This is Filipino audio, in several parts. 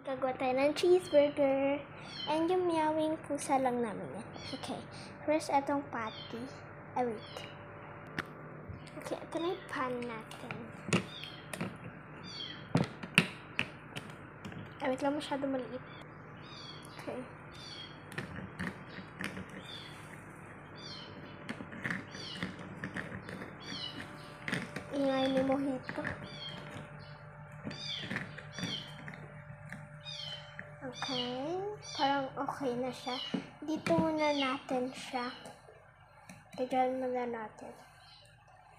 Gagawa tayo ng cheeseburger. And yung meowing pusa lang namin yan. Okay. First, itong patty. Wait. Okay, ito na yung pan natin. Wait lang, masyado maliit. Okay. Ingay ni Mojito. Okay. Parang okay na siya. Dito muna natin siya. Tignan muna natin.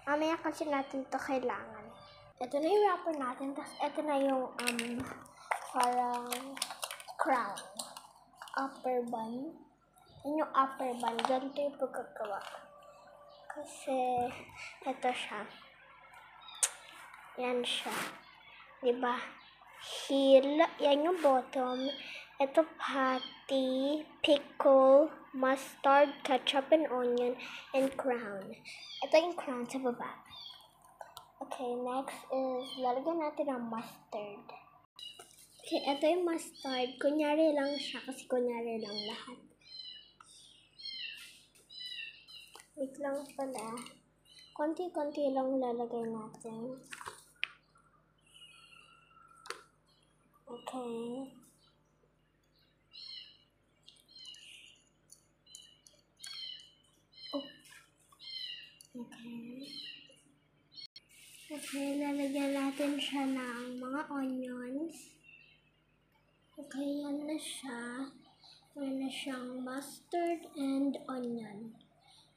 Mamaya kasi natin to kailangan. Ito na yung wrapper natin. Tapos ito na yung parang crown. Upper bun. Yan yung upper bun. Ganito yung pagkagawa. Kasi ito siya. Yan siya. Diba? Heel. Yan yung bottom. Ito patty, pickle, mustard, ketchup, and onion, and crown. Ito yung crown sa baba. Okay, next is lalagyan natin ang mustard. Okay, ito yung mustard. Kunyari lang siya kasi kunyari lang lahat. Wait lang pala. Konti-konti lang lalagay natin. Okay. Okay, lalagyan natin siya ng mga onions. Okay, yan na siya. Yan na siyang mustard and onion.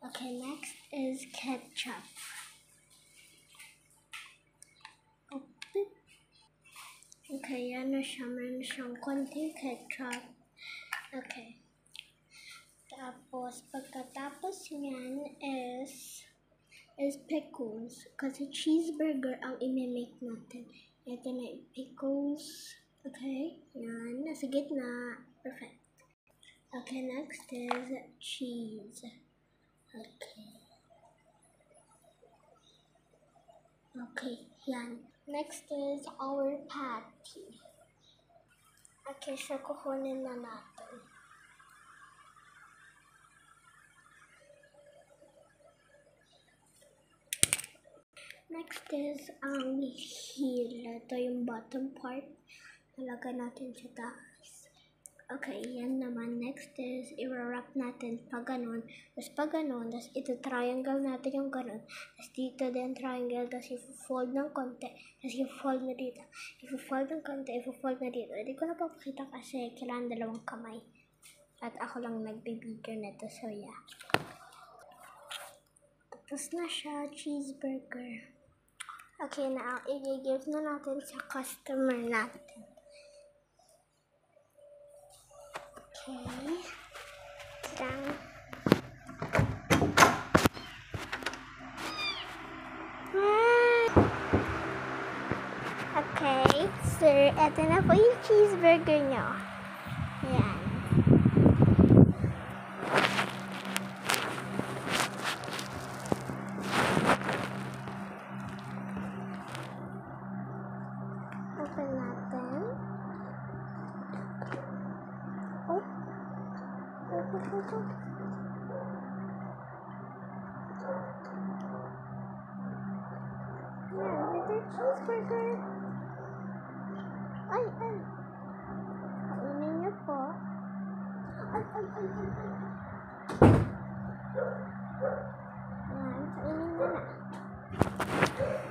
Okay, next is ketchup. Okay, yan na siya. Meron siyang konting ketchup. Okay. Tapos, pagkatapos niyan is pickles. Kasi cheeseburger ang imemake natin. Ito na yung pickles. Okay. Yan. Nasa gitna. Perfect. Okay, next is cheese. Okay. Okay, yan. Next is our patty. Okay, so kukunin na natin. Next is ang heel. Ito yung bottom part. Nalagay natin sa taas. Okay, yan naman. Next is i-wrap natin pag ganun. Tapos pag ganun, tapos ito triangle natin yung ganun. Tapos dito din triangle. Tapos i-fold ng konti. Tapos i-fold na dito. I-fold ng konti. I-fold na dito. Hindi ko na papakita kasi kailangan dalawang kamay. At ako lang nagbe-video nito. So yeah. Tapos na siya. Cheeseburger. Okay, now i-give na natin sa customer natin. Okay. Down. Okay, sir, eto na po yung cheeseburger nyo. Ayan. Open natin. Oh. Ayan, ito yung cheeseburger. Ay. Kainin niyo po. Ay. Ayan, kainin niyo na.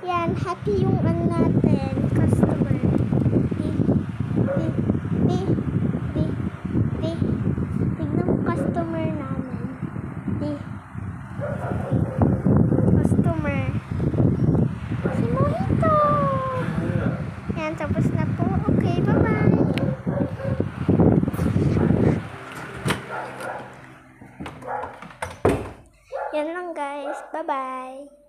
Yan, happy yung natin, customer. Tignan mo customer namin. Customer. Si Mojito. Yan, tapos na po. Okay, bye-bye. Yan lang guys. Bye-bye.